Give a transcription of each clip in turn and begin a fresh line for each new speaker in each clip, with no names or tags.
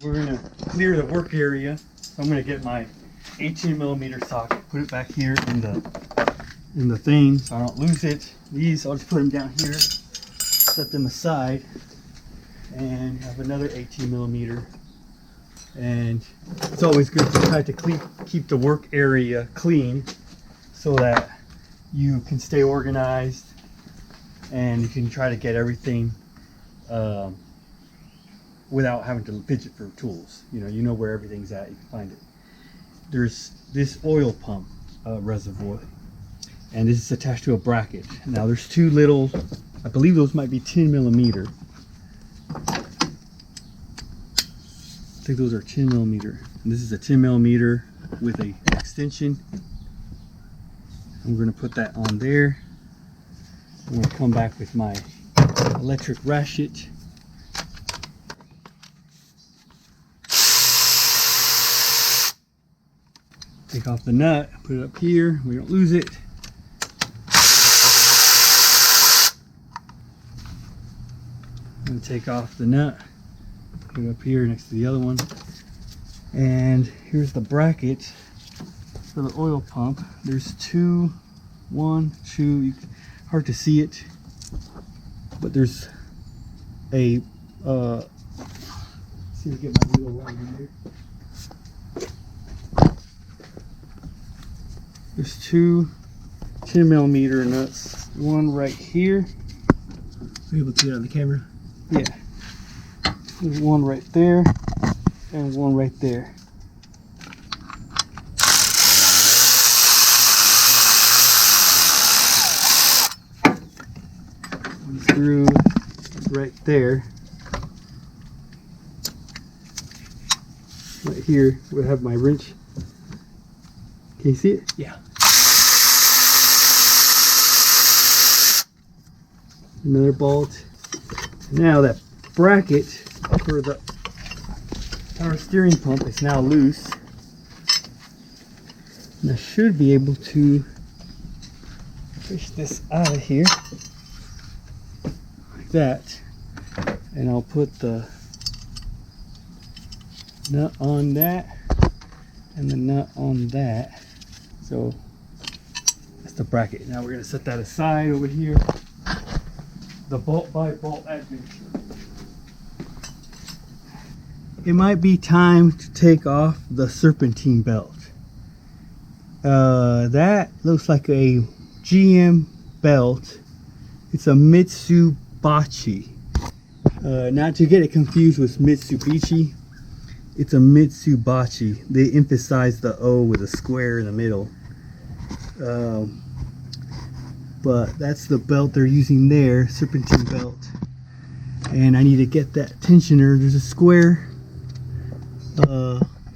We're gonna clear the work area. So I'm gonna get my 18mm socket, put it back here in the thing so I don't lose it. These, I'll just put them down here, set them aside, and have another 18mm. And it's always good to try to keep the work area clean so that you can stay organized and you can try to get everything without having to fidget for tools. You know where everything's at, you can find it. There's this oil pump reservoir, and this is attached to a bracket. Now there's two little, I believe those might be 10mm. I think those are 10mm. And this is a 10mm with a extension. I'm going to put that on there. I'm going to come back with my electric ratchet. Take off the nut, put it up here, we don't lose it. I'm going to take off the nut, put it up here next to the other one. And here's the bracket for the oil pump. There's one, two, hard to see it, but there's a, see if I get my wheel around in there. There's two 10mm nuts, one right here.
Are you able to see it on the camera?
Yeah. There's one right there and one right there. Screw right there. Right here, we have my wrench. Can you see it?
Yeah.
Another bolt. Now that bracket for the power steering pump is now loose. And I should be able to push this out of here like that. And I'll put the nut on that and the nut on that. So that's the bracket. Now we're going to set that aside over here. The bolt by bolt adventure. It might be time to take off the serpentine belt. That looks like a GM belt. It's a Mitsubishi. Not to get it confused with Mitsubishi. It's a Mitsubishi. They emphasize the O with a square in the middle. But that's the belt they're using there, serpentine belt. And I need to get that tensioner. There's a square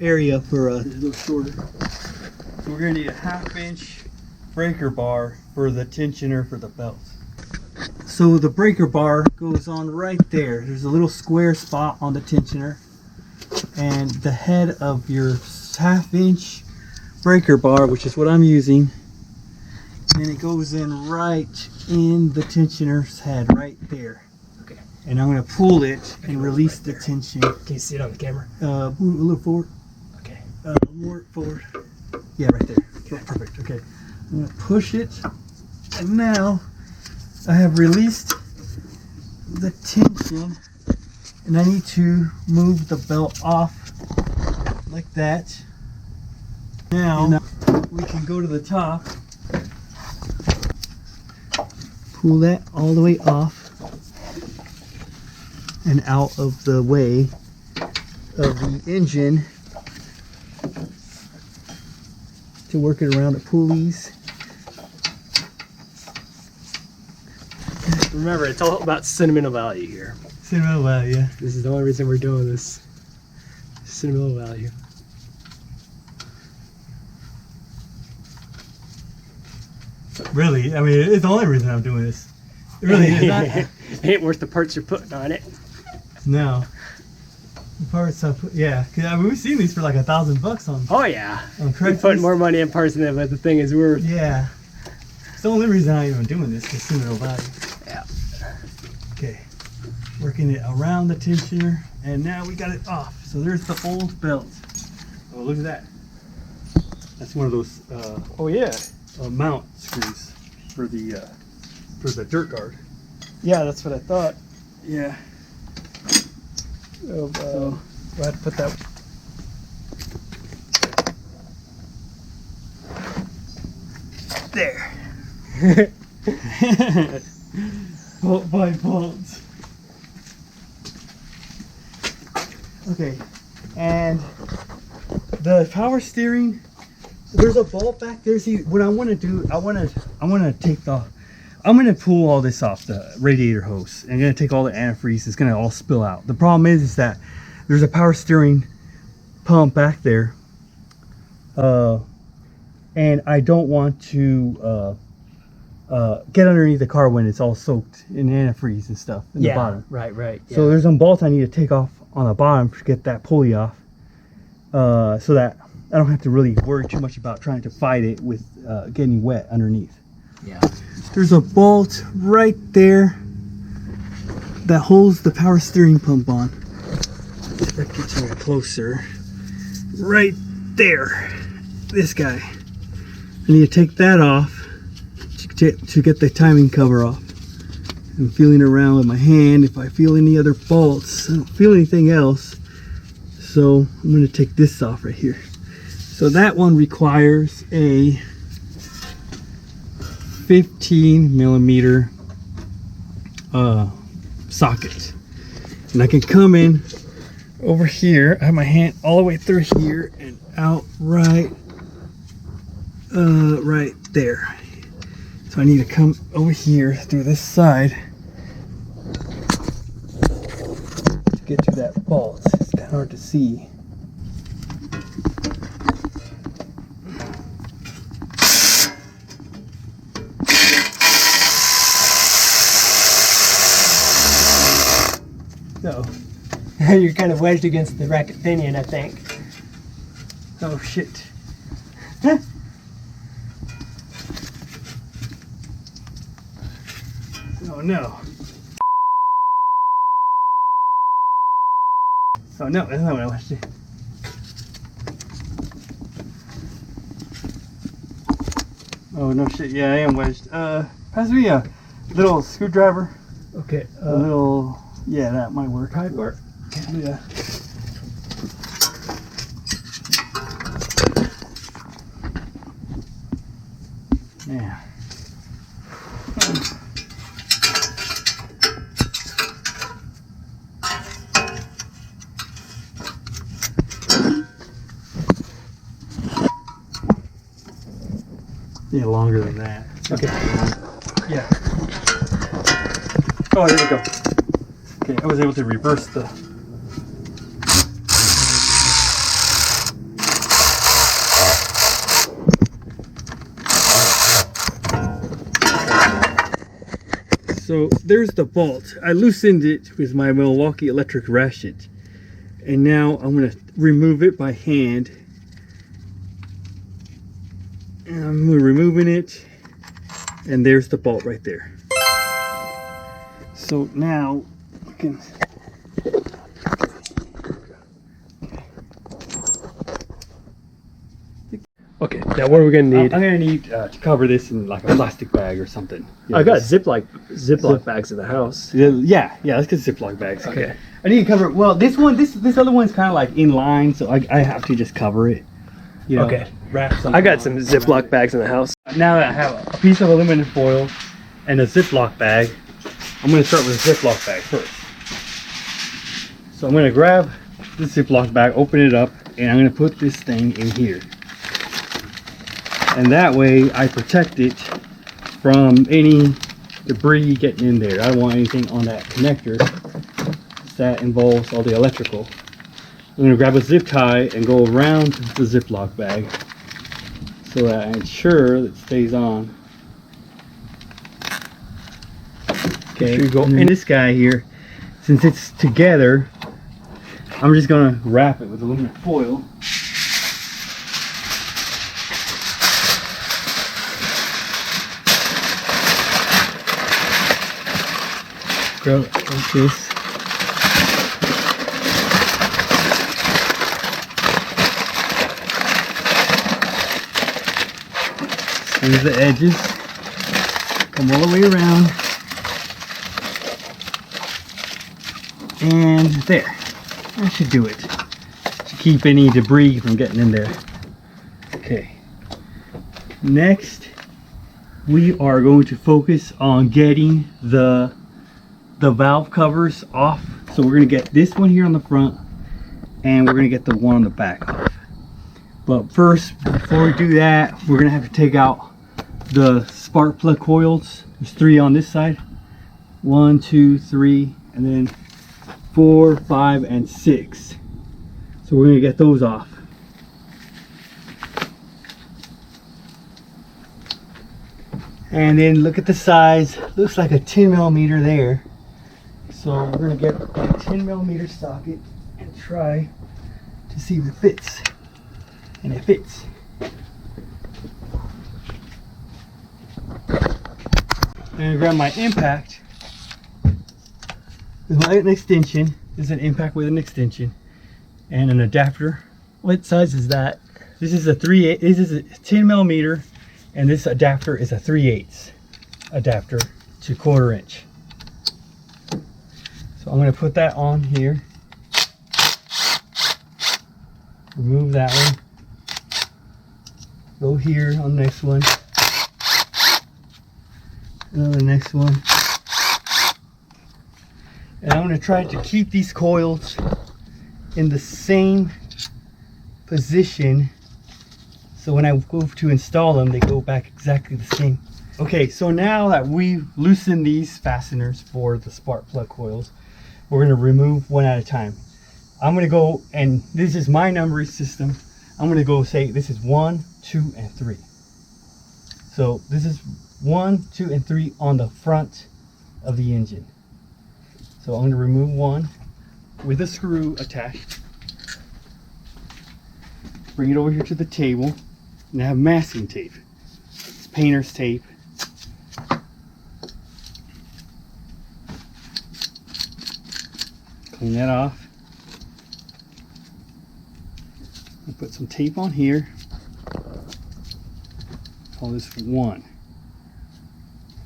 area for a little shorter. So we're gonna need a 1/2 inch breaker bar for the tensioner for the belt. So the breaker bar goes on right there. There's a little square spot on the tensioner, and the head of your 1/2 inch breaker bar, which is what I'm using, and it goes in right in the tensioner's head right there.
Okay.
And I'm going to pull it and release the tension.
Can you see it on the camera?
A little forward.
Okay.
More forward. Yeah, right there. Okay, perfect. Okay. I'm going to push it, and now I have released the tension, and I need to move the belt off like that. Now we can go to the top, pull that all the way off and out of the way of the engine to work it around the pulleys.
Remember, it's all about sentimental value here.
Sentimental value, yeah.
This is the only reason we're doing this. Sentimental value.
Really, I mean, it's the only reason I'm doing this. It really is not.
Ain't worth the parts you're putting on it.
No. The parts I put, yeah. 'Cause, I mean, we've seen these for like $1,000 on.
Oh yeah.
On
We
Craigslist.
put more money in parts than that, but the thing is worth.
Yeah. It's the only reason I'm even doing this, because sentimental value.
Yeah.
Okay. Working it around the tensioner And now we got it off. So there's the old belt. Oh, look at that. That's one of those
Oh yeah.
mount screws for the dirt guard.
Yeah, that's what I thought.
Yeah.
We'll have to put that.
There. Bolt by bolt. Okay, and the power steering. There's a bolt back there. See, what I want to do, I want to take the. I'm gonna pull all this off the radiator hose. I'm gonna take all the antifreeze. It's gonna all spill out. The problem is that there's a power steering pump back there, and I don't want to get underneath the car when it's all soaked in antifreeze and stuff in the bottom.
Right. Yeah.
So there's some bolts I need to take off on the bottom to get that pulley off, so that I don't have to really worry too much about trying to fight it with getting wet underneath.
Yeah.
There's a bolt right there that holds the power steering pump on. If that gets a little closer. Right there. This guy. I need to take that off to get the timing cover off. I'm feeling around with my hand. If I feel any other bolts, I don't feel anything else. So I'm going to take this off right here. So that one requires a 15 millimeter socket, and I can come in over here. I have my hand all the way through here and out right there. So I need to come over here through this side to get to that bolt. It's kind of hard to see.
So you're kind of wedged against the racket pinion, I think.
Oh shit. Oh no. Oh no, that's not what I want to do. Oh no shit, yeah, I am wedged. Pass me a little screwdriver.
Okay.
A little, yeah, that might work.
Might work.
Yeah. Yeah. Yeah, longer than that.
Okay.
Yeah. Oh, here we go. Okay, I was able to reverse the. So there's the bolt. I loosened it with my Milwaukee electric ratchet, and now I'm going to remove it by hand. And I'm removing it, and there's the bolt right there. So now you can.
Okay. Now what are we gonna need?
I'm gonna need to cover this in like a plastic bag or something.
I got Ziploc bags in the house.
Yeah. Let's get Ziploc bags.
Okay.
I need to cover it. Well, this other one's kind of like in line, so I have to just cover it. You know,
Okay.
Wrap something.
I got some
on it.
Ziploc bags in the house.
Now that I have a piece of aluminum foil and a Ziploc bag, I'm going to start with a Ziploc bag first. So I'm going to grab the Ziploc bag, open it up, and I'm going to put this thing in here. And that way I protect it from any debris getting in there. I don't want anything on that connector that involves all the electrical. I'm going to grab a zip tie and go around the Ziploc bag so that I ensure that it stays on. Okay, go in this guy here. Since it's together, I'm just going to wrap it with aluminum foil. Grab it like this. Here's the edges. Come all the way around. And there. That should do it. Should keep any debris from getting in there. Okay. Next, we are going to focus on getting the valve covers off. So we're going to get this one here on the front, and we're going to get the one on the back off. But first, before we do that, we're going to have to take out the spark plug coils. There's 3 on this side. 1, 2, 3, and then 4, 5, and 6. So we're going to get those off. And then look at the size. Looks like a 10 millimeter there. So we're going to get a 10 millimeter socket and try to see if it fits. And it fits. And grab my impact with an extension. This is an impact with an extension and an adapter.
What size is that?
This is a 3/8. This is a 10 millimeter, and this adapter is a 3/8 adapter to 1/4 inch. So I'm going to put that on here. Remove that one. Go here on the next one. And on the next one. And I'm going to try to keep these coils in the same position, so when I go to install them, they go back exactly the same. Okay, so now that we've loosened these fasteners for the spark plug coils, we're going to remove one at a time. I'm going to go, and this is my numbering system. I'm going to go say this is 1, 2, and 3. So this is 1, 2, and 3 on the front of the engine. So I'm going to remove one with a screw attached. Bring it over here to the table, and I have masking tape. It's painter's tape. Clean that off. I'll put some tape on here. Call this 1.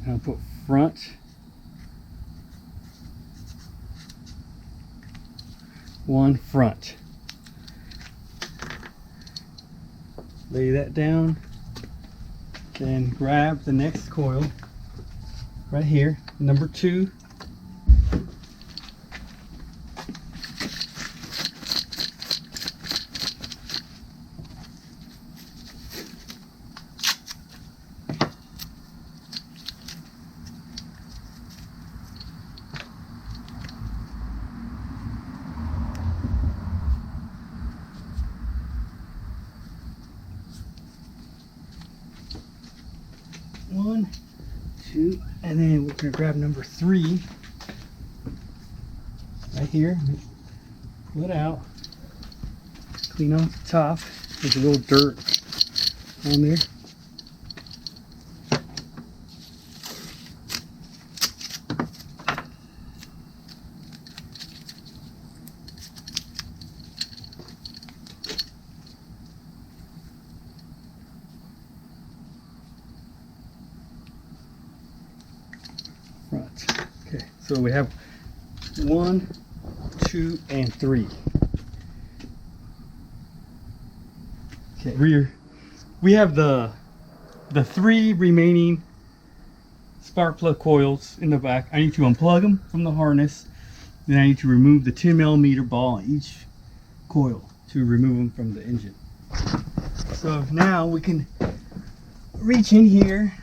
And I'll put front. 1 front. Lay that down. Then grab the next coil right here, number 2. One, 2, and then we're going to grab number 3 right here. Pull it out. Clean off the top. There's a little dirt on there. Front. Okay, so we have 1, 2, and 3. Okay, rear. We have the 3 remaining spark plug coils in the back. I need to unplug them from the harness. Then I need to remove the 10 millimeter ball on each coil to remove them from the engine. So now we can reach in here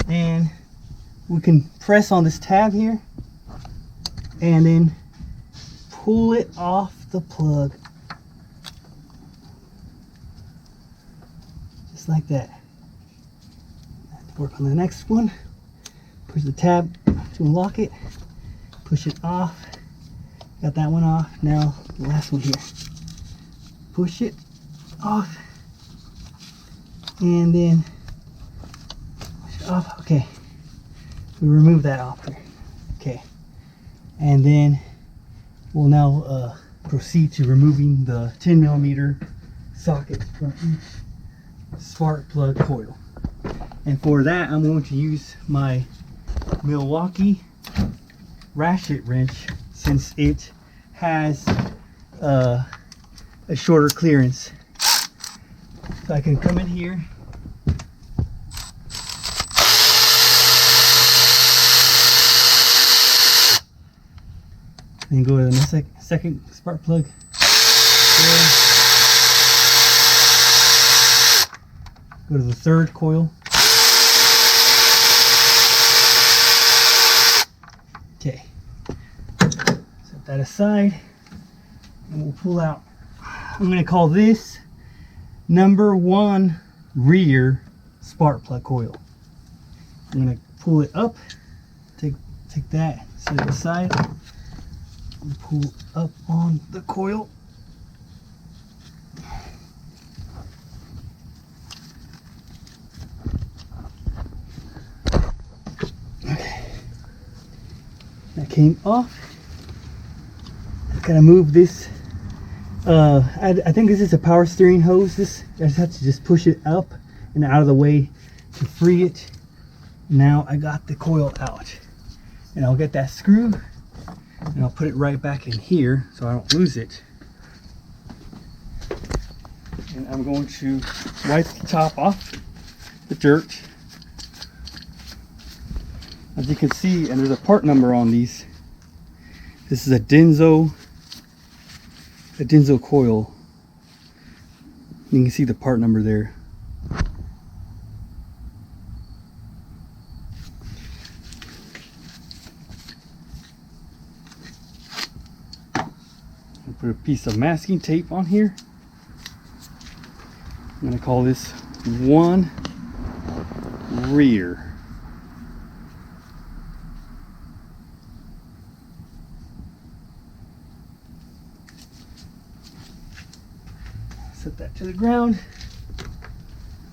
and we can press on this tab here and then pull it off the plug just like that. Work on the next one. Push the tab to unlock it, push it off. Got that one off. Now the last one here, push it off and then push it off. Okay, we remove that off there. Okay, and then we'll now proceed to removing the 10 millimeter socket from each spark plug coil. And for that, I'm going to use my Milwaukee ratchet wrench, since it has a shorter clearance. So I can come in here and go to the second spark plug. Go to the third coil. Okay. Set that aside and we'll pull out. I'm going to call this number 1 rear spark plug coil. I'm going to pull it up, take that, set it aside, and pull up on the coil. Okay, that came off. Gotta move this. I think this is a power steering hose. I just have to just push it up and out of the way to free it. Now I got the coil out, and I'll get that screw and I'll put it right back in here so I don't lose it. And I'm going to wipe the top off the dirt. As you can see, and there's a part number on these. This is a Denso coil. You can see the part number there. I'll put a piece of masking tape on here. I'm going to call this 1 rear. Set that to the ground,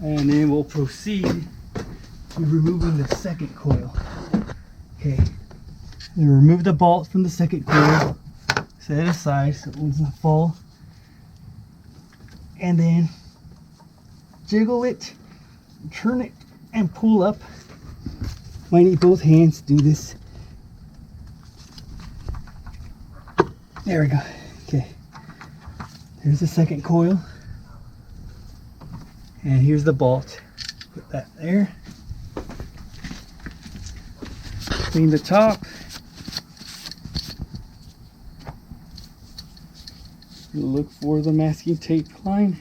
and then we'll proceed to removing the second coil. Okay, then remove the bolt from the second coil, set it aside so it doesn't fall, and then jiggle it, turn it, and pull up. Might need both hands to do this. There we go. Okay, there's the second coil. And here's the bolt. Put that there. Clean the top. Look for the masking tape line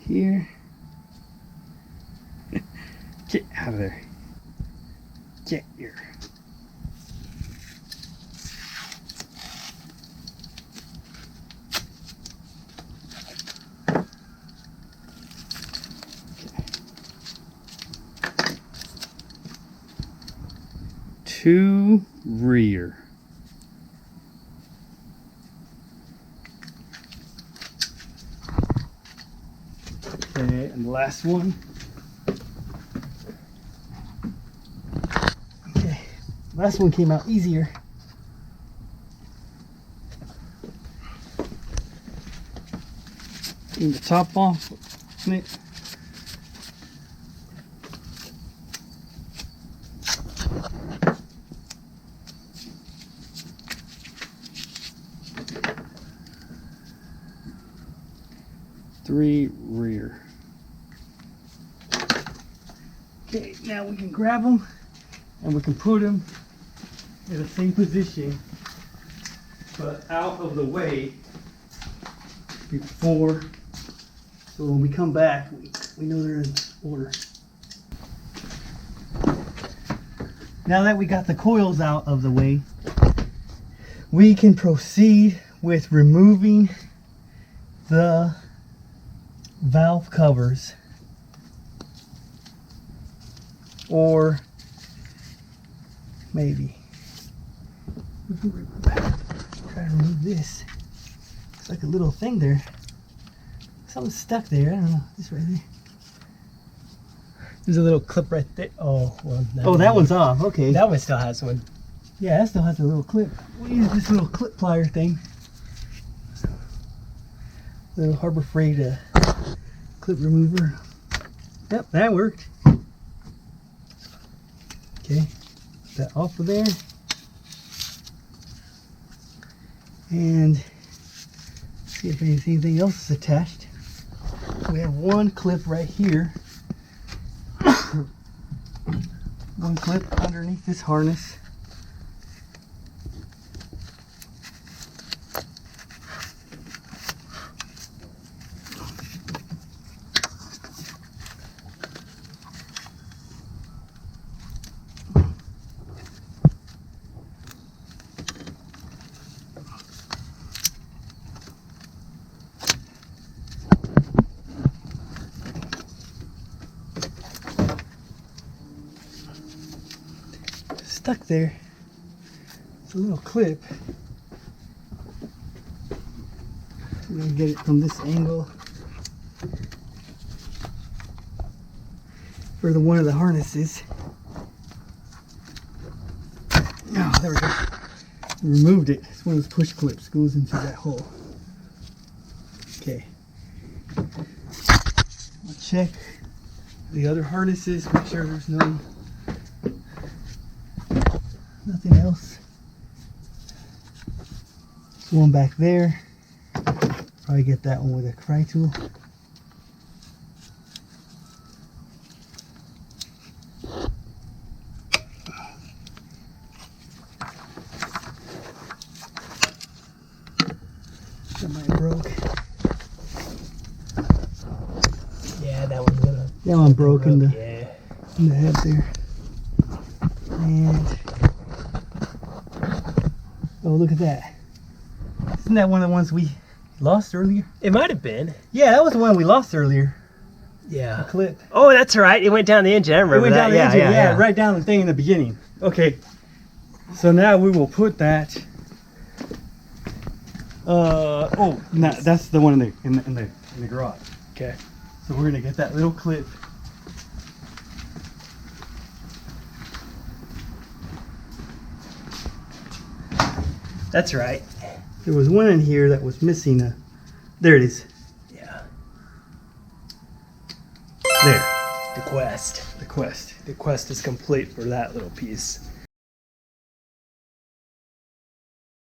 here. Get out of there. Get here. Two rear. Okay, and the last one. Okay, last one came out easier. Clean the top off. It. Three rear. Okay, now we can grab them and we can put them in the same position, but out of the way before, so when we come back, we know they're in order. Now that we got the coils out of the way, we can proceed with removing the valve covers, or maybe try to remove this. It's like a little thing there. Something's stuck there. I don't know. This right there.
There's a little clip right there. Oh, well.
That one's off. Okay.
That one still has one.
Yeah, that still has a little clip. We'll use this little clip plier thing. Little Harbor Freight clip remover. Yep, that worked. Okay, put that off of there. And see if anything else is attached. We have one clip right here. One clip underneath this harness. Stuck there. It's a little clip. I'm gonna get it from this angle for one of the harnesses. Oh, there we go. Removed it. It's one of those push clips. Goes into that hole. Okay. I'll check the other harnesses. Make sure there's nothing else. There's one back there. Probably get that one with a pry tool. That might broke.
Yeah, that one's gonna.
That one broke in the head there. And oh, look at that. Isn't that one of the ones we lost earlier?
It might have been.
Yeah, that was the one we lost earlier.
Yeah.
The clip.
Oh, that's right. It went down the engine. I remember
It went
that.
down the engine, yeah, right down the thing in the beginning. Okay. So now we will put that. Oh, no, that's the one in the garage.
Okay.
So we're gonna get that little clip.
That's right.
There was one in here that was missing a. There it is.
Yeah.
There.
The quest.
The quest.
The quest is complete for that little piece.